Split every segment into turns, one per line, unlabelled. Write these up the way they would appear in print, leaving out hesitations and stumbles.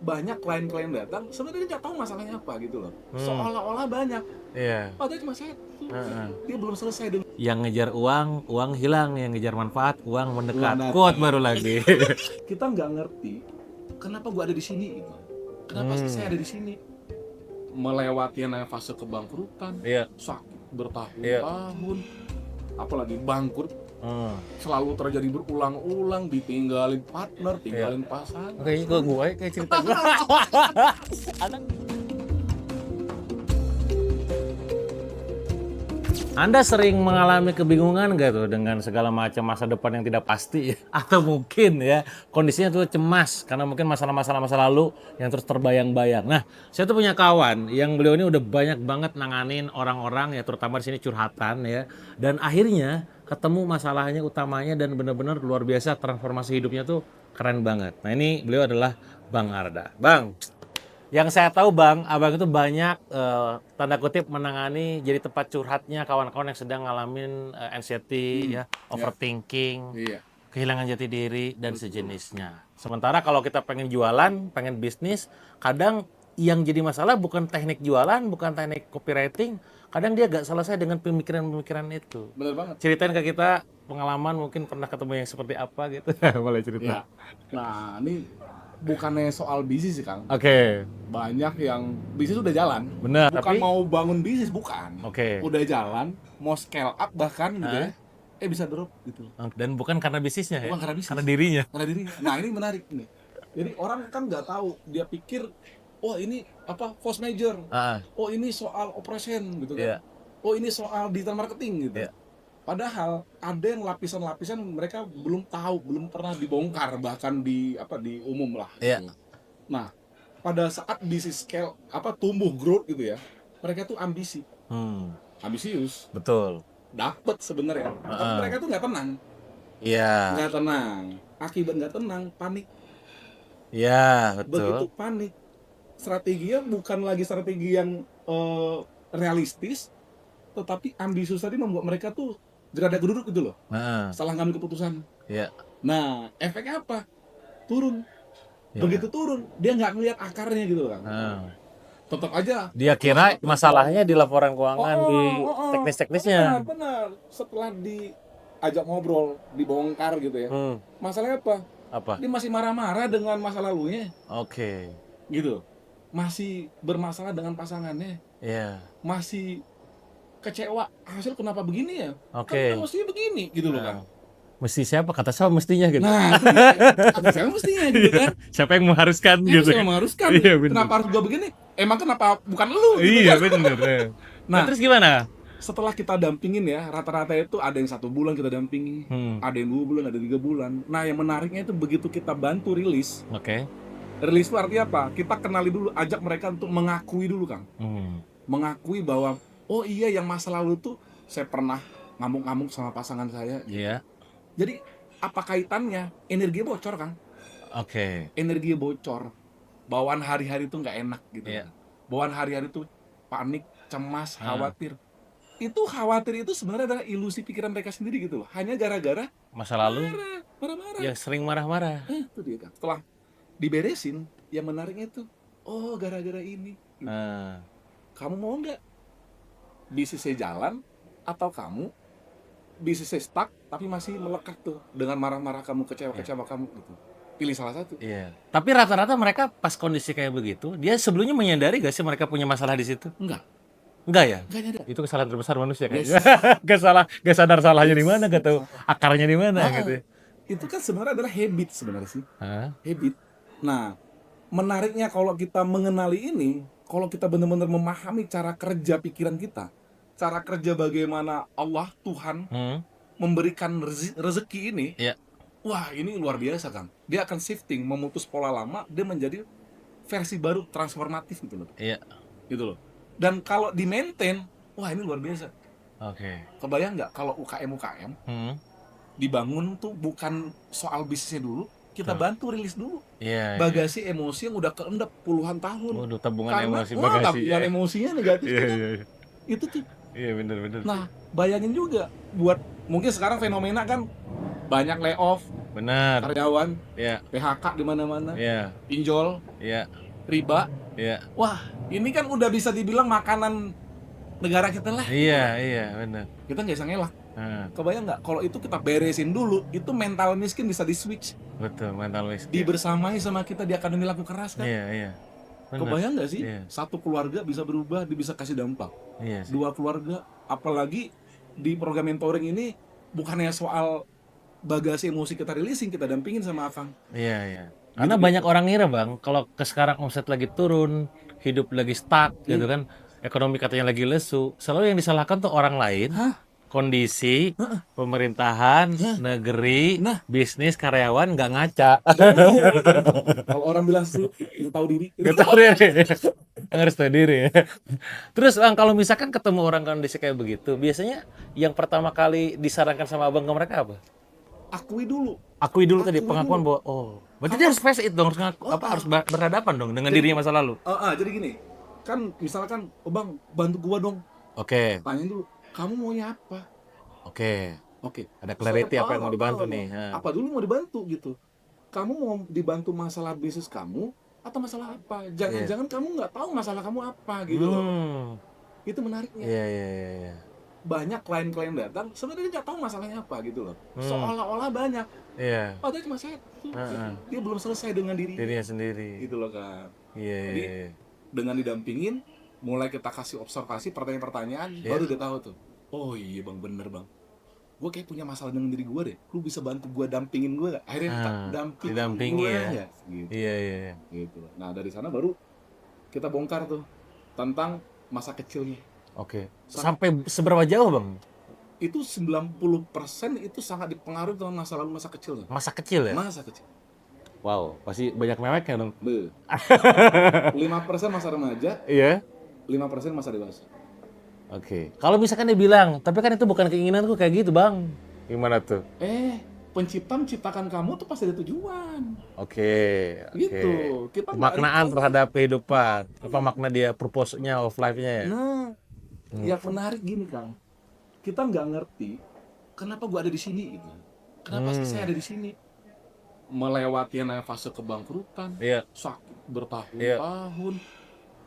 banyak klien-klien datang, sebenarnya dia nggak tahu masalahnya apa gitu loh.
Hmm.
Seolah-olah banyak,
Iya.
padahal cuma satu.
Heeh.
Dia belum selesai dengan
Yang ngejar uang, uang hilang. Yang ngejar manfaat, uang mendekat.
Uang
Quote
datang.
baru lagi.
Kita nggak ngerti kenapa gua ada di sini gitu. Kenapa sih saya ada di sini? Melewati yang namanya fase kebangkrutan,
Iya.
sakit bertahun-tahun, apalagi bangkrut selalu terjadi berulang-ulang, ditinggalin partner, tinggalin pasangan.
Kayaknya gue kayak cerita gue. Anda sering mengalami kebingungan nggak tuh dengan segala macam masa depan yang tidak pasti? Atau mungkin ya kondisinya tuh cemas karena mungkin masalah-masalah masa lalu yang terus terbayang-bayang. Nah, saya tuh punya kawan yang beliau ini udah banyak banget nanganin orang-orang ya, terutama di sini curhatan ya. Dan akhirnya ketemu masalahnya utamanya dan benar-benar luar biasa, transformasi hidupnya tuh keren banget. Nah, ini beliau adalah Bang Arda. Bang, yang saya tahu Bang, Abang itu banyak tanda kutip menangani jadi tempat curhatnya kawan-kawan yang sedang ngalamin anxiety ya, overthinking,
Iya.
kehilangan jati diri dan sejenisnya. Sementara kalau kita pengen jualan, pengen bisnis, kadang yang jadi masalah bukan teknik jualan, bukan teknik copywriting, kadang dia gak selesai dengan pemikiran-pemikiran itu.
Bener banget.
Ceritain ke kita pengalaman, mungkin pernah ketemu yang seperti apa gitu. Boleh cerita.
Ya. Nah, ini bukannya soal bisnis sih Kang.
Oke.
Banyak yang bisnis udah jalan.
Benar,
Bukan
tapi
mau bangun bisnis, bukan.
Oke.
Udah jalan, mau scale up bahkan gitu ya. Bisa drop gitu.
Dan bukan karena bisnisnya ya,
Bukan karena bisnis.
karena dirinya.
Karena dirinya. Nah, ini menarik nih. Jadi orang kan nggak tahu, dia pikir oh ini apa force major. Oh ini soal operation gitu kan.
Iya.
Oh ini soal digital marketing gitu.
Iya.
Padahal ada yang lapisan-lapisan mereka belum tahu, belum pernah dibongkar bahkan di umum lah.
Iya.
Gitu. Nah, pada saat bisnis scale tumbuh growth gitu ya, mereka tuh ambisi, ambisius,
Betul.
dapet sebenarnya, tapi mereka tuh nggak tenang.
Iya.
Nggak tenang. Akibat nggak tenang, panik.
Iya,
Begitu
betul.
panik, strateginya bukan lagi strategi yang realistis, tetapi ambisius tadi membuat mereka tuh gerada geruduk gitu loh. Salah ngambil keputusan.
Iya.
Nah, efeknya apa? Turun. Begitu turun, dia nggak ngelihat akarnya gitu kan. Tetap aja.
Dia kira masalahnya di laporan keuangan, di teknis-teknisnya.
Benar. Setelah diajak ngobrol, dibongkar gitu ya. Masalahnya apa?
Apa?
Dia masih marah-marah dengan masa lalunya.
Oke.
Gitu. Masih bermasalah dengan pasangannya.
Iya.
Masih kecewa. Hasil kenapa begini ya?
Oke.
Kan mestinya begini gitu loh kan.
Mesti siapa? Kata siapa mestinya gitu.
Nah, siapa mestinya gitu kan.
Siapa yang mengharuskan gitu.
Siapa yang mengharuskan?
Iya, bener.
Kenapa harus gua begini? Emang kenapa bukan lu? Gitu
Iya,
kan?
bener. Nah, terus gimana?
Setelah kita dampingin ya, rata-rata itu ada yang 1 bulan kita dampingi, ada yang 2 bulan, ada 3 bulan. Nah, yang menariknya itu begitu kita bantu rilis.
Oke.
Rilis itu artinya apa? Kita kenali dulu, ajak mereka untuk mengakui dulu Kang. Mengakui bahwa oh iya yang masa lalu tuh saya pernah ngamuk-ngamuk sama pasangan saya.
Iya.
Jadi apa kaitannya? Energi bocor Kang.
Oke.
Energi bocor. Bawaan hari-hari itu nggak enak gitu.
Iya.
Bawaan hari-hari itu panik, cemas, khawatir. Itu khawatir itu sebenarnya adalah ilusi pikiran mereka sendiri gitu loh. Hanya gara-gara
masa lalu
marah-marah.
yang sering marah-marah.
Itu dia Kang. Setelah diberesin, yang menariknya itu oh gara-gara ini. Kamu mau nggak bisnisnya jalan atau kamu bisnisnya stuck tapi masih melekat tuh dengan marah-marah kamu, kecewa-kecewa kamu gitu. Pilih salah satu.
Iya. Tapi rata-rata mereka pas kondisi kayak begitu, dia sebelumnya menyadari gak sih mereka punya masalah di situ?
Enggak
ya?
Enggak nyadar.
Itu kesalahan terbesar manusia kayaknya. Gak sadar salahnya di mana, gak tahu akarnya di mana gitu.
Itu kan sebenarnya adalah habit sebenarnya sih. Habit. Nah, menariknya kalau kita mengenali ini, kalau kita benar-benar memahami cara kerja pikiran kita, cara kerja bagaimana Allah Tuhan memberikan rezeki ini.
Iya.
Wah, ini luar biasa Kang. Dia akan shifting, memutus pola lama, dia menjadi versi baru transformatif gitu loh.
Iya.
Gitu loh. Dan kalau di maintain, wah ini luar biasa.
Oke.
Kebayang nggak kalau UKM dibangun tuh bukan soal bisnisnya dulu, kita bantu rilis dulu.
Iya.
Bagasi emosi yang udah keendap puluhan tahun.
Waduh, tabungan
Karena,
emosi bagasi.
Tabungan emosinya negatif.
Iya.
Itu tuh.
Iya benar-benar.
Nah, bayangin juga buat mungkin sekarang fenomena kan banyak layoff,
Benar.
karyawan,
Iya.
PHK di mana-mana,
Iya.
pinjol,
Iya.
riba.
Iya.
Wah, ini kan udah bisa dibilang makanan negara kita lah.
Iya, iya, benar.
Kita nggak bisa ngelak.
Nah,
Kebayang nggak kalau itu kita beresin dulu, itu mental miskin bisa di-switch,
betul, mental miskin.
dibersamai sama kita di akademi laku keras kan.
Iya, iya. Benar.
Kebayang nggak sih?
Iya.
Satu keluarga bisa berubah, dia bisa kasih dampak.
Iya sih.
Dua keluarga, apalagi di program mentoring ini bukannya soal bagasi emosi kita releasing, kita dampingin sama Akang.
Iya, iya. Karena
Gitu-gitu.
banyak orang ngira, Bang, kalau sekarang omset lagi turun, hidup lagi stuck gitu kan, ekonomi katanya lagi lesu, selalu yang disalahkan tuh orang lain,
Hah?
kondisi, pemerintahan, negeri,
Nah.
bisnis, karyawan nggak ngaca.
Kalau orang bilang sih, nggak tahu diri.
Nggak tahu deh. Harus tahu diri. Terus Bang, kalau misalkan ketemu orang kondisi kayak begitu, biasanya yang pertama kali disarankan sama Abang ke mereka apa?
Akui dulu.
Akui dulu tadi
Akui
pengakuan
dulu.
bahwa berarti dia harus face it dong, harus harus berhadapan dong dengan dirinya masa lalu.
Jadi gini, kan misalkan, oh bang, bantu gua dong.
Oke,
Tanya dulu, kamu maunya apa?
oke.
Oke.
Ada clarity apa yang mau dibantu nih.
Apa dulu mau dibantu gitu? Kamu mau dibantu masalah bisnis kamu atau masalah apa? Jangan-jangan kamu nggak tahu masalah kamu apa gitu loh. Itu menariknya.
Iya, iya, iya, iya.
Banyak klien-klien datang, sebenarnya dia nggak tahu masalahnya apa gitu loh. Seolah-olah banyak,
Iya,
padahal cuma satu. Dia belum selesai dengan dirinya.
dirinya sendiri.
Gitu loh kan.
Iya, iya,
Jadi,
iya.
dengan didampingin, mulai kita kasih observasi, pertanyaan-pertanyaan, baru dia tahu tuh. Oh iya bang, bener bang. Gue kayak punya masalah dengan diri gue deh. Lu bisa bantu gue dampingin gue gak? Akhirnya kita dampingin
didampingi
gue
ya.
Gitu.
Iya, iya, iya.
Gitu. Nah dari sana baru kita bongkar tuh tentang masa kecilnya.
Oke. Sampai seberapa jauh, Bang?
Itu 90% itu sangat dipengaruhi dengan masa lalu, masa kecil.
Masa kecil ya?
Masa kecil.
Wow, pasti banyak meweknya dong.
5% masa remaja,
Iya.
5% masa dewasa.
Oke. Kalau misalkan dia bilang, tapi kan itu bukan keinginanku kayak gitu, Bang. Gimana tuh?
Pencipta menciptakan kamu tuh pasti ada tujuan.
Oke.
Gitu. Kita nggak
Maknaan terhadap kehidupan. Apa makna dia purpose-nya of life-nya ya?
Nah, yang menarik gini Kang, kita nggak ngerti kenapa gua ada di sini gitu. Kenapa sih saya ada di sini? Melewati fase kebangkrutan,
Iya.
sakit bertahun-tahun,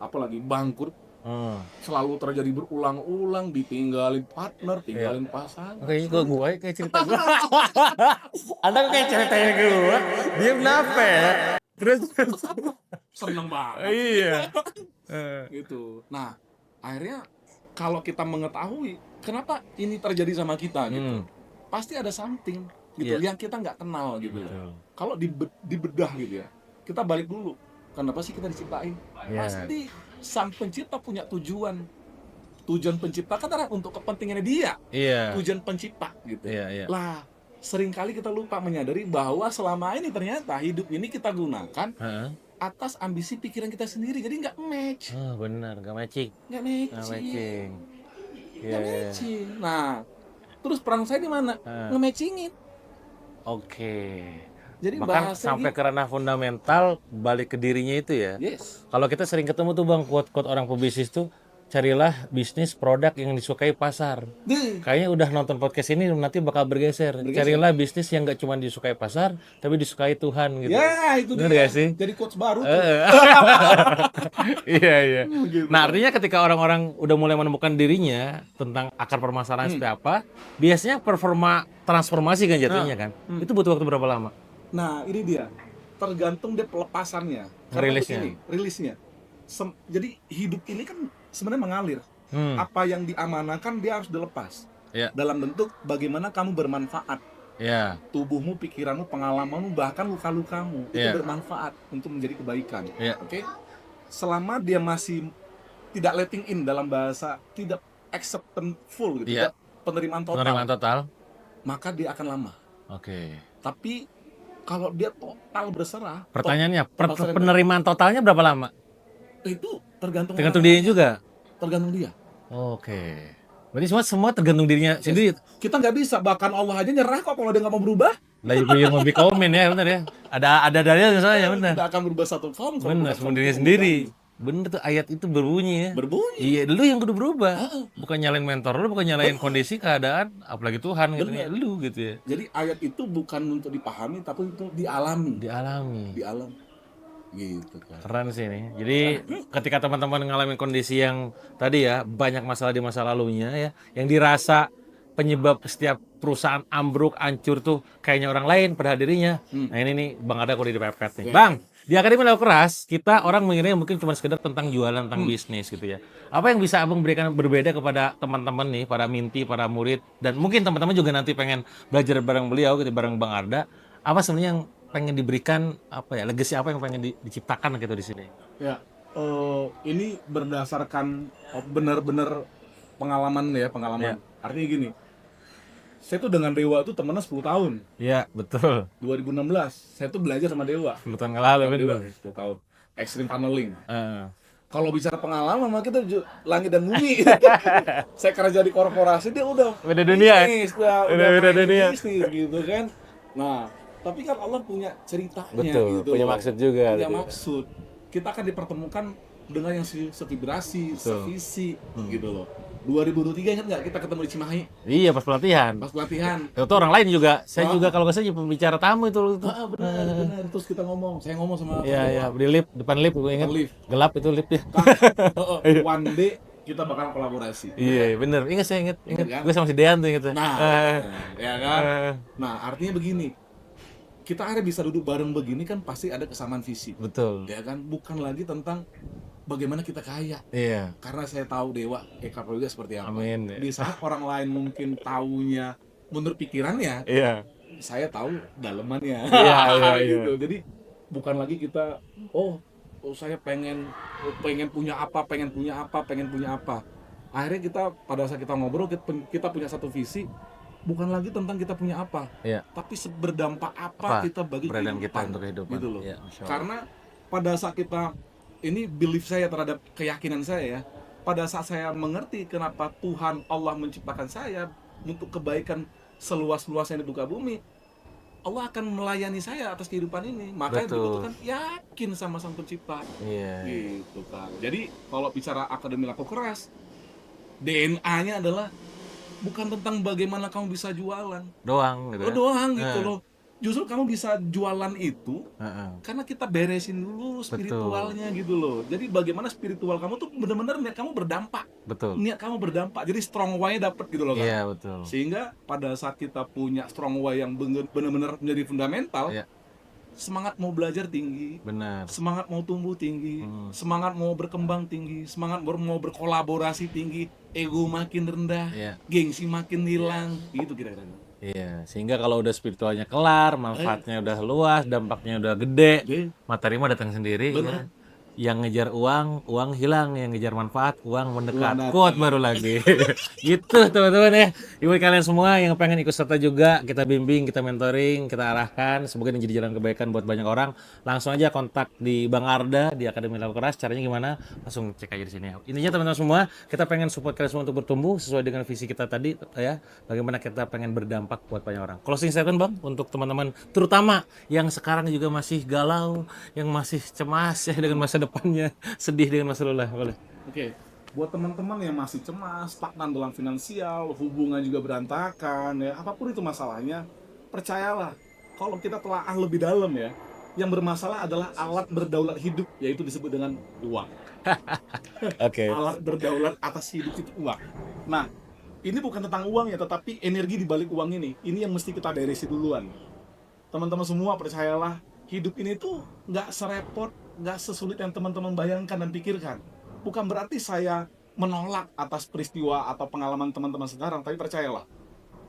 apalagi bangkrut
Hmm.
selalu terjadi berulang-ulang, ditinggalin partner, tinggalin pasangan.
Kayaknya gue kayak cerita gue. Anda kok kayak ceritanya gue. Dia kenapa ya? Terus
Seneng banget.
iya.
Gitu. Nah, akhirnya kalau kita mengetahui kenapa ini terjadi sama kita gitu, pasti ada something gitu yang kita nggak kenal gitu. Kalau dibedah gitu ya, kita balik dulu. Kenapa sih kita diciptain? Pasti sang pencipta punya tujuan. Tujuan pencipta kan adalah untuk kepentingannya dia.
Iya.
Tujuan pencipta gitu.
Iya.
Lah, seringkali kita lupa menyadari bahwa selama ini ternyata hidup ini kita gunakan atas ambisi pikiran kita sendiri, jadi nggak match.
Oh benar, nggak matching.
Nggak matching.
Iya.
Nge-matching. Nah, terus peran saya di mana? Nge-matchingin.
Oke.
Jadi
bahkan
bahasa
sampai ke ranah fundamental, balik ke dirinya itu ya.
Yes.
Kalau kita sering ketemu tuh Bang, quote-quote orang pebisnis tuh, carilah bisnis produk yang disukai pasar. Kayaknya udah nonton podcast ini nanti bakal bergeser. Carilah bisnis yang nggak cuma disukai pasar, tapi disukai Tuhan gitu.
Ya, itu
bener
dia.
gak sih?
Jadi coach baru tuh.
Iya. Nah, artinya ketika orang-orang udah mulai menemukan dirinya tentang akar permasalahan seperti apa, biasanya performa transformasi kan jatuhnya kan. Itu butuh waktu berapa lama?
Nah, ini dia. Tergantung dia pelepasannya. Rilisnya. Jadi hidup ini kan sebenarnya mengalir. Apa yang diamanahkan dia harus dilepas. Dalam bentuk bagaimana kamu bermanfaat. Tubuhmu, pikiranmu, pengalamanmu, bahkan luka-lukamu itu bermanfaat untuk menjadi kebaikan. Oke? Selama dia masih tidak letting in, dalam bahasa tidak acceptance-full gitu, tidak penerimaan total, maka dia akan lama. Tapi kalau dia total berserah,
pertanyaannya penerimaan totalnya berapa lama?
Itu tergantung
dia juga.
Tergantung dia.
Berarti semua tergantung dirinya sendiri.
Kita nggak bisa, bahkan Allah aja nyerah kok kalau dia nggak mau berubah.
Lah yang mau komen ya benar ya. Ada dalilnya soalnya benar.
Tidak akan berubah satu form.
Benar, semua dirinya sendiri. Bener tuh ayat itu berbunyi ya.
Berbunyi.
Iya, lu yang kudu berubah. Bukan nyalain mentor lu, bukan nyalain kondisi keadaan, apalagi Tuhan gitu ya.
Bener.
Lu gitu ya.
Jadi ayat itu bukan untuk dipahami, tapi untuk dialami.
Dialami.
Dialami. Gitu kan.
Keren sih nih. Jadi ketika teman-teman ngalamin kondisi yang tadi ya, banyak masalah di masa lalunya ya, yang dirasa penyebab setiap perusahaan ambruk, hancur tuh kayaknya orang lain pada dirinya. Nah ini nih Bang Arda kalau dipepet nih. Bang, di Akademi Laku Keras, kita orang mengiranya mungkin cuma sekedar tentang jualan, tentang bisnis gitu ya. Apa yang bisa Abang berikan berbeda kepada teman-teman nih, para minti, para murid, dan mungkin teman-teman juga nanti pengen belajar bareng beliau gitu, bareng Bang Arda. Apa sebenarnya yang pengen diberikan, apa ya, legacy apa yang pengen diciptakan gitu di sini?
Ya, ini berdasarkan benar-benar pengalaman ya, pengalaman. Artinya gini, saya tuh dengan Dewa tuh temennya 10 tahun.
Iya, betul.
2016, saya tuh belajar sama Dewa.
10 tahun lalu
Dewa,
bener.
10 tahun. Extreme Tunneling.
Heeh.
Kalau bicara pengalaman, mah kita langit dan bumi. Saya kerja di korporasi, dia udah
Beda dunia ya?
bisnis, udah
Beda
main
dunia.
bisnis gitu kan. Nah, tapi kan Allah punya ceritanya
Betul,
gitu
punya
loh.
maksud juga
Punya
gitu ya.
maksud. Kita akan dipertemukan dengan yang sevibrasi, sevisi gitu loh. 2023 ingat nggak kita ketemu di Cimahi
Iya, pas pelatihan.
pas pelatihan?
Itu orang lain juga. Saya juga kalau nggak salah jadi pembicara tamu itu.
Benar. Terus kita ngomong, saya ngomong sama
Iya, iya, di lift, depan lift gue ingat.
Depan lift.
Gelap itu liftnya.
One day kita bakal kolaborasi.
Iya, bener. Ingat saya ingat.
Ingat kan?
Gue sama si Dean tuh ingat.
Nah, ya kan? Nah, artinya begini. Kita akhirnya bisa duduk bareng begini kan pasti ada kesamaan visi.
Betul.
Ya kan? Bukan lagi tentang bagaimana kita kaya.
Iya.
Karena saya tahu Dewa juga seperti apa.
Amin.
Di saat orang lain mungkin taunya menurut pikirannya,
Iya.
saya tahu dalemannya.
Iya.
Gitu. Jadi bukan lagi kita saya pengen punya apa. Akhirnya kita pada saat kita ngobrol kita punya satu visi, bukan lagi tentang kita punya apa,
Iya.
tapi berdampak apa kita bagi
keberadaan kita
kehidupan,
untuk kehidupan.
gitu loh.
Iya, Masya Allah.
Karena pada saat kita ini belief saya terhadap keyakinan saya ya, pada saat saya mengerti kenapa Tuhan Allah menciptakan saya untuk kebaikan seluas-luasnya di muka bumi, Allah akan melayani saya atas kehidupan ini. Makanya
Betul.
dibutuhkan yakin sama Sang Pencipta.
Iya.
Gitu kan. Jadi kalau bicara Akademi Laku Keras, DNA-nya adalah bukan tentang bagaimana kamu bisa jualan.
Doang gitu.
Doang gitu loh. Justru kamu bisa jualan itu
Heeh.
karena kita beresin dulu spiritualnya gitu loh. Jadi bagaimana spiritual kamu tuh benar-benar niat kamu berdampak.
Betul.
Niat kamu berdampak. Jadi strong why-nya dapet gitu loh kan.
Iya, betul.
Sehingga pada saat kita punya strong why yang benar-benar menjadi fundamental,
Iya.
semangat mau belajar tinggi,
Benar.
semangat mau tumbuh tinggi, semangat mau berkembang tinggi, semangat mau berkolaborasi tinggi, ego makin rendah,
Iya.
gengsi makin hilang, gitu kira-kira.
Iya, sehingga kalau udah spiritualnya kelar, manfaatnya udah luas, dampaknya udah gede,
Oke.
materi mah datang sendiri.
Benar.
Ya. Yang ngejar uang, uang hilang. Yang ngejar manfaat, uang mendekat.
Uang datang.
Quote baru lagi. Gitu teman-teman ya. Buat kalian semua yang pengen ikut serta juga, kita bimbing, kita mentoring, kita arahkan. Semoga ini jadi jalan kebaikan buat banyak orang. Langsung aja kontak di Bang Arda di Akademi Laku Keras. Caranya gimana? Langsung cek aja di sini. Intinya teman-teman semua, kita pengen support kalian semua untuk bertumbuh sesuai dengan visi kita tadi ya. Bagaimana kita pengen berdampak buat banyak orang. Closing statement Bang untuk teman-teman terutama yang sekarang juga masih galau, yang masih cemas ya dengan masa depannya, sedih dengan masa lalu lah, boleh.
Oke. Buat teman-teman yang masih cemas, stagnan dalam finansial, hubungan juga berantakan ya, apapun itu masalahnya, percayalah kalau kita telaah lebih dalam ya, yang bermasalah adalah alat berdaulat hidup, yaitu disebut dengan uang.
Oke.
Alat berdaulat atas hidup itu uang. Nah, ini bukan tentang uang ya, tetapi energi di balik uang ini yang mesti kita beresin duluan. Teman-teman semua percayalah, hidup ini tuh nggak serepot, nggak sesulit yang teman-teman bayangkan dan pikirkan. Bukan berarti saya menolak atas peristiwa atau pengalaman teman-teman sekarang, tapi percayalah,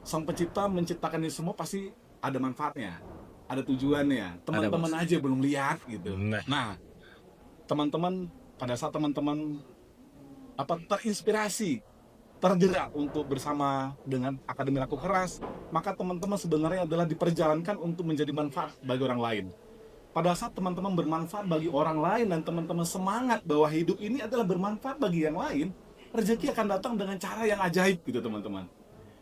Sang Pencipta menciptakan ini semua pasti ada manfaatnya, ada tujuannya. Teman-teman aja belum lihat gitu. Nah, teman-teman pada saat teman-teman terinspirasi, tergerak untuk bersama dengan Akademi Laku Keras, maka teman-teman sebenarnya adalah diperjalankan untuk menjadi manfaat bagi orang lain. Pada saat teman-teman bermanfaat bagi orang lain dan teman-teman semangat bahwa hidup ini adalah bermanfaat bagi yang lain, rezeki akan datang dengan cara yang ajaib gitu teman-teman.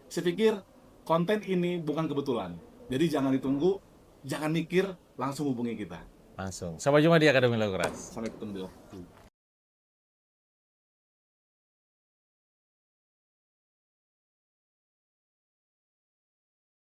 Saya pikir konten ini bukan kebetulan. Jadi jangan ditunggu, jangan mikir, langsung hubungi kita.
Langsung. Sampai jumpa di Akademi Laku Keras.
Sampai ketemu di waktu.